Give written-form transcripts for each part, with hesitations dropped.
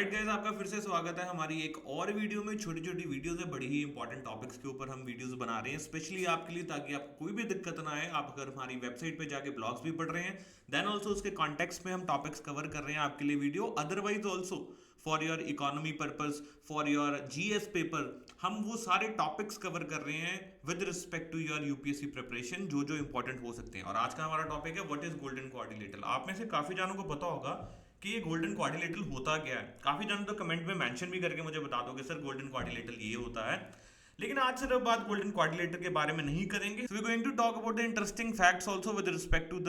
Alright guys, आपका फिर से स्वागत है हमारी एक और वीडियो में। छोटी छोटी वीडियोस है, बड़ी ही इंपॉर्टेंट टॉपिक्स के ऊपर हम वीडियोस बना रहे हैं स्पेशली आपके लिए, ताकि आपको कोई भी दिक्कत ना आए। आप अगर हमारी वेबसाइट पे जाके ब्लॉग्स भी पढ़ रहे हैं, देन ऑल्सो उसके कॉन्टेक्स्ट में हम टॉपिक्स कवर कर रहे हैं आपके लिए video. Otherwise also for your economy purpose, for your GS paper, हम वो सारे टॉपिक्स कवर कर रहे हैं with respect to your UPSC preparation, जो जो इंपॉर्टेंट हो सकते हैं। और आज का हमारा टॉपिक है व्हाट इज गोल्डन कोऑर्डिनेटर। आप में से काफी जानों को पता होगा कि ये गोल्डन क्वाड्रिलेटरल होता क्या है। काफी जन तो कमेंट में मेंशन भी करके मुझे बता दोगे सर गोल्डन क्वाड्रिलेटरल ये होता है। लेकिन आज सिर्फ बात गोल्डन क्वाड्रिलेटर के बारे में नहीं करेंगे। We going to talk about the interesting facts also with respect to the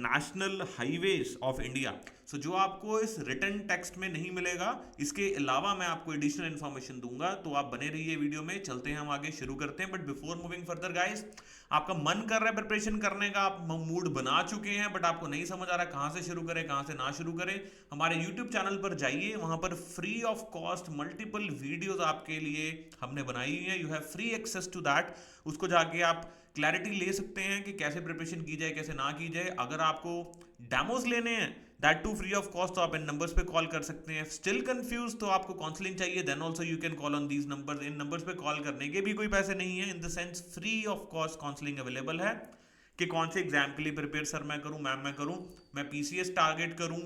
national highways of India. So जो आपको इस रिटन टेक्स्ट में नहीं मिलेगा, इसके अलावा मैं आपको एडिशनल इन्फॉर्मेशन दूंगा। तो आप बने रहिए वीडियो में, चलते हैं हम आगे, शुरू करते हैं। But before moving further guys, आपका मन कर रहा है प्रिपरेशन करने का, आप मूड बना चुके हैं बट आपको नहीं समझ आ रहा कहां से शुरू करें कहां से ना शुरू करें, हमारे यूट्यूब चैनल पर जाइए। वहां पर free of cost multiple videos आपके लिए हमने बनाई है। You have free access to that. उसको जाके आप क्लैरिटी ले सकते हैं कि कैसे प्रिपरेशन की जाए कैसे ना की जाए। अगर आपको डेमोज लेने हैं that too free of cost, तो आप इन नंबर्स पे कॉल कर सकते हैं। स्टिल कंफ्यूज तो आपको काउंसलिंग चाहिए, then also you can call on these numbers. इन नंबर्स पे कॉल करने के भी कोई पैसे नहीं है, in the sense free of cost counselling available है। कि कौन से एग्जाम के लिए प्रिपेयर सर मैं करूं, मैम मैं करूं, मैं पीसीएस टारगेट करूं,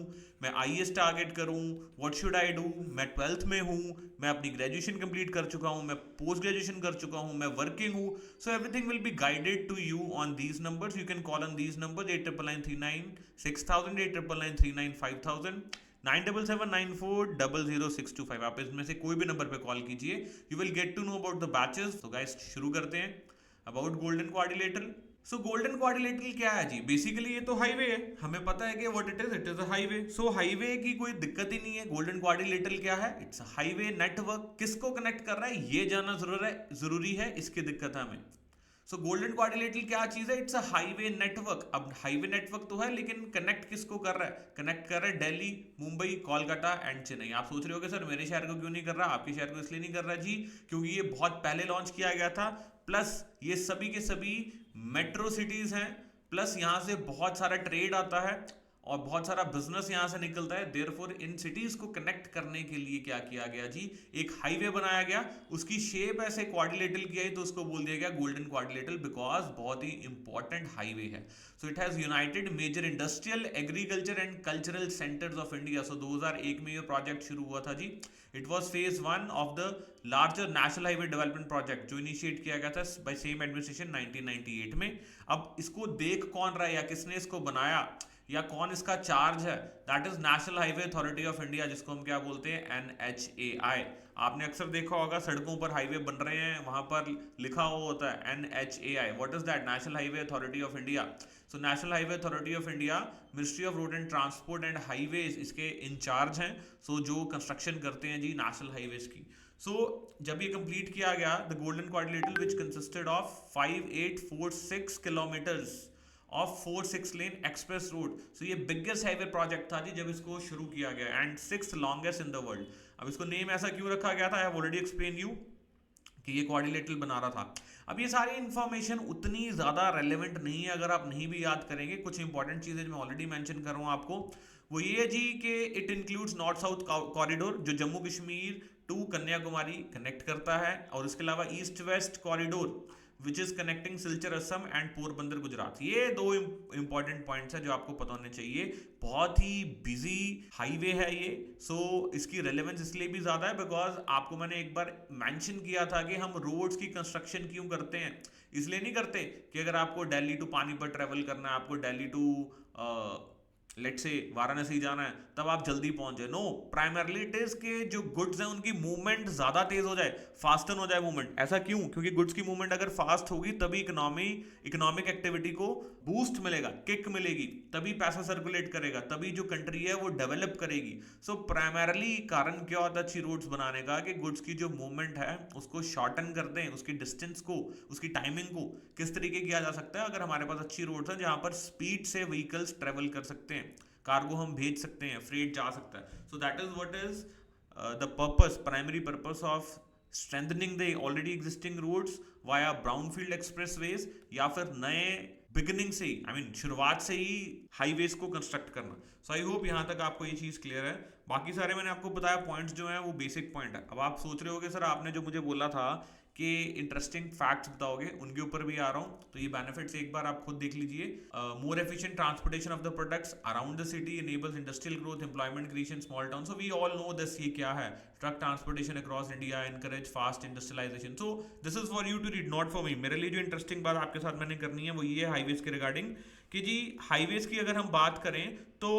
मैं आईएएस टारगेट करूं, व्हाट शुड आई डू, मैं 12th में हूं, मैं अपनी ग्रेजुएशन कंप्लीट कर चुका हूं, मैं पोस्ट ग्रेजुएशन कर चुका हूं, मैं वर्किंग हूं। So everything will be guided to you on these numbers. You can call on these numbers 8999396000, 8999395000, 9779400625। आप इसमें से कोई भी नंबर पे कॉल कीजिए, you will get to know about the batches. तो गाइस शुरू करते हैं about golden quadrilateral. So golden quadrilateral क्या है जी? बेसिकली ये तो हाईवे है, हमें पता है कि what it is a highway. So highway की कोई दिक्कत ही नहीं है। गोल्डन क्वाड्रिलेटरल क्या है? It's a highway network. किसको कनेक्ट कर रहा है ये जानना जरूरी है, इसकी दिक्कत है हमें। सो गोल्डन क्वाड्रिलेटरल क्या चीज है? It's a highway network. अब हाईवे नेटवर्क तो है, लेकिन कनेक्ट किसको कर रहा है? कनेक्ट कर रहा है दिल्ली, मुंबई, कोलकाता एंड चेन्नई। आप सोच रहे होगे सर मेरे शहर को क्यों नहीं कर रहा, आपके शहर को इसलिए नहीं कर रहा जी क्योंकि ये बहुत पहले लॉन्च किया गया था। प्लस ये सभी के सभी मेट्रो सिटीज हैं, प्लस यहां से बहुत सारा ट्रेड आता है और बहुत सारा बिजनेस यहां से निकलता है। देयरफॉर इन सिटीज को कनेक्ट करने के लिए क्या किया गया जी? एक हाईवे बनाया गया। उसकी शेप ऐसे क्वाड्रिलेटरल की है, तो उसको बोल दिया गया गोल्डन क्वाड्रिलेटरल, बिकॉज बहुत ही इंपॉर्टेंट हाईवे है। So it has united major industrial, agriculture and cultural centres of India. So 2001 में ये प्रोजेक्ट शुरू हुआ था जी। It was phase 1 of the larger national highway development project, जो इनिशिएट किया गया था बाय सेम एडमिनिस्ट्रेशन 1998 में। अब इसको देख कौन रहा है या किसने इसको बनाया या कौन इसका चार्ज है? That is national highway authority of India, जिसको हम क्या बोलते हैं? NHAI। आपने अक्सर देखा होगा सड़कों पर हाईवे बन रहे हैं, वहां पर लिखा हुआ होता है NHAI। What is that? National highway authority of India. So national highway authority of India, ministry of road and transport and highways इसके इंचार्ज हैं। सो जो कंस्ट्रक्शन करते हैं जी नेशनल हाईवेज की। सो जब ये कंप्लीट किया गया, the golden quadrilateral which consisted of 5846 kilometres of 4-6 lane express road. So ये बिगेस्ट हाईवे प्रोजेक्ट था जी जब इसको शुरू किया गया, and 6th longest in the world. अब इसको नेम ऐसा क्यों रखा गया था? I have already explain you कि ये क्वाड्रिलेटरल बना रहा था। अब ये सारी इंफॉर्मेशन उतनी ज्यादा रेलेवेंट नहीं है अगर आप नहीं भी याद करेंगे। कुछ इंपॉर्टेंट चीजें मैं ऑलरेडी मेंशन कर रहा हूं आपको, वो ये है जी कि it includes north south corridor, जो जम्मू कश्मीर टू कन्याकुमारी कनेक्ट करता है, और इसके अलावा east west corridor which is connecting Silchar Assam and Porbandar Gujarat. ये दो इंपॉर्टेंट पॉइंट्स है जो आपको पता होने चाहिए। बहुत ही बिजी हाईवे है ये। सो इसकी रेलेवेंस इसलिए भी ज्यादा है बिकॉज आपको मैंने एक बार मेंशन किया था कि हम रोड्स की कंस्ट्रक्शन क्यों करते हैं। इसलिए नहीं करते कि अगर आपको दिल्ली टू पानीपत ट्रेवल करना है, आपको दिल्ली टू लेट से वाराणसी जाना है, तब आप जल्दी पहुंच जाए। नो, प्राइमरली इट इज के जो गुड्स हैं उनकी मूवमेंट ज्यादा तेज हो जाए, फास्टन हो जाए मूवमेंट। ऐसा क्यों? क्योंकि गुड्स की मूवमेंट अगर फास्ट होगी तभी इकोनॉमिक एक्टिविटी को बूस्ट मिलेगा, किक मिलेगी, तभी पैसा सर्कुलेट करेगा, तभी जो कंट्री है वो डेवलप करेगी। सो प्राइमरली कारण क्या होता है अच्छी रोड्स बनाने का? कि गुड्स की जो मूवमेंट है उसको शॉर्टन कर दें, उसकी डिस्टेंस को, उसकी टाइमिंग को किस तरीके किया जा सकता है। अगर हमारे पास अच्छी रोड्स हैं जहां पर स्पीड से व्हीकल्स ट्रेवल कर सकते हैं, कार्गो हम भेज सकते हैं, फ्रेट जा सकता है। So that is what is the purpose, primary purpose of strengthening the already existing roads via brownfield expressways, या फिर नए बिगिनिंग से ही, आई मीन शुरुआत से ही हाईवेज को कंस्ट्रक्ट करना। सो आई होप यहां तक आपको ये चीज क्लियर है। बाकी सारे मैंने आपको बताया पॉइंट्स जो हैं वो बेसिक पॉइंट है। अब आप सोच रहे होगे सर आपने जो मुझे बोला था कि इंटरेस्टिंग फैक्ट्स बताओगे, उनके ऊपर भी आ रहा हूँ। तो ये बेनिफिट्स एक बार आप खुद देख लीजिए। More efficient transportation of the products around the city enables industrial growth, employment creation small town. So we all know this, ये क्या है, truck transportation across India encourage fast industrialisation. So this is for you to read, not for me. मेरे लिए जो interesting बात आपके साथ मैंने करनी है वो ये है हाईवेज के रिगार्डिंग, कि जी हाईवेज की अगर हम बात करें तो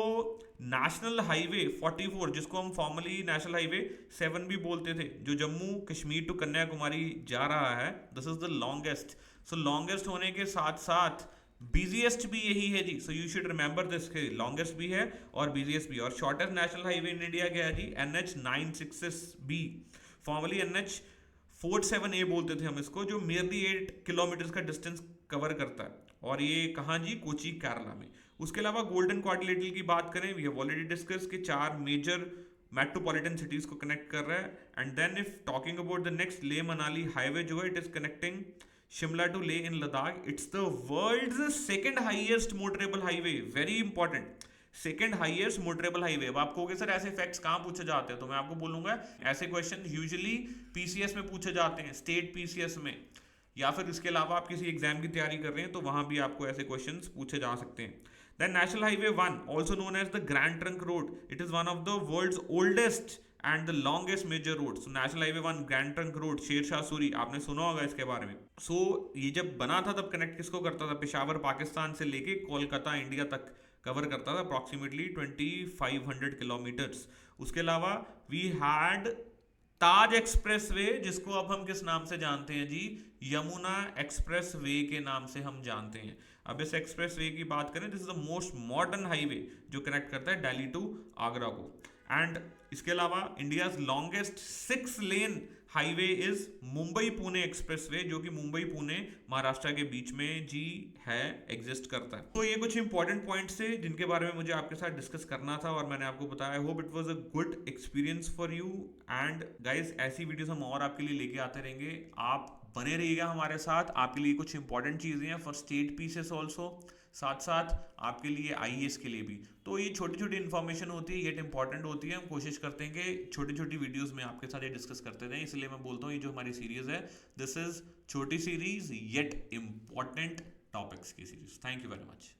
नेशनल हाईवे 44, जिसको हम फॉर्मली नेशनल हाईवे 7 भी बोलते थे, जो जम्मू कश्मीर टू कन्याकुमारी जा रहा है, this is the longest. So longest होने के साथ साथ बिजिएस्ट भी यही है जी। So you should remember this, longest भी है और बिजिएस्ट भी। और shortest national highway in India क्या है जी, NH966B, फॉर्मली NH47A बोलते थे हम इसको, जो नियरली 8 किलोमीटर का डिस्टेंस कवर करता है। और ये कहाँ जी, कोची केरला में। उसके अलावा गोल्डन क्वाड्रिलेटरल की बात करें, वी हैव ऑलरेडी डिस्कस कि 4 मेजर मेट्रोपॉलिटन सिटीज को कनेक्ट कर रहा है। And then if talking about the next Leh Manali highway जो है, it is connecting Shimla to Leh in Ladakh. It's the world's second highest motorable highway, very important, second highest motorable highway. अब आप कहोगे सर ऐसे फैक्ट्स कहाँ पूछे जाते हैं, तो मैं आपको बोलूंगा ऐसे क्वेश्चन यूजुअली पीसीएस में पूछे जाते हैं, स्टेट पीसीएस में, या फिर इसके अलावा आप किसी एग्जाम की तैयारी कर रहे हैं तो वहां भी आपको ऐसे क्वेश्चंस पूछे जा सकते हैं। Then national highway 1, also known as the grand trunk road, it is one of the world's oldest and the longest major road. So national highway 1 grand trunk road, Sher Shah Suri, आपने सुना होगा इसके बारे में। सो ये जब बना था तब कनेक्ट किसको करता था, पेशावर पाकिस्तान से लेके कोलकाता इंडिया तक कवर करता था, अप्रॉक्सीमेटली 2500 किलोमीटर्स। उसके अलावा we had Taj expressway, जिसको अब हम किस नाम से जानते हैं जी, यमुना एक्सप्रेस वे के नाम से हम जानते हैं। अब इस एक्सप्रेस वे की बात करें, this is the most modern highway जो कनेक्ट करता है दिल्ली टू आगरा को। एंड इसके अलावा India longest 6 lane highway is Mumbai Pune express way, जो कि मुंबई पुणे महाराष्ट्र के बीच में जी है, एग्जिस्ट करता है। तो ये कुछ इंपॉर्टेंट पॉइंट्स थे जिनके बारे में मुझे आपके साथ डिस्कस करना था और मैंने आपको बताया। I hope it was a good experience for you. And guys, ऐसी वीडियोस हम और आपके लिए लेके आते रहेंगे, आप बने रहिएगा हमारे साथ। आपके लिए कुछ इंपॉर्टेंट चीजें हैं फॉर स्टेट पीसेस ऑल्सो, साथ साथ आपके लिए आईएएस के लिए भी। तो ये छोटी छोटी इन्फॉर्मेशन होती है, येट इंपॉर्टेंट होती है। हम कोशिश करते हैं कि छोटी छोटी वीडियोस में आपके साथ ये डिस्कस करते रहें, इसलिए मैं बोलता हूँ ये जो हमारी सीरीज है, दिस इज छोटी सीरीज येट इंपॉर्टेंट टॉपिक्स की series. Thank you very much.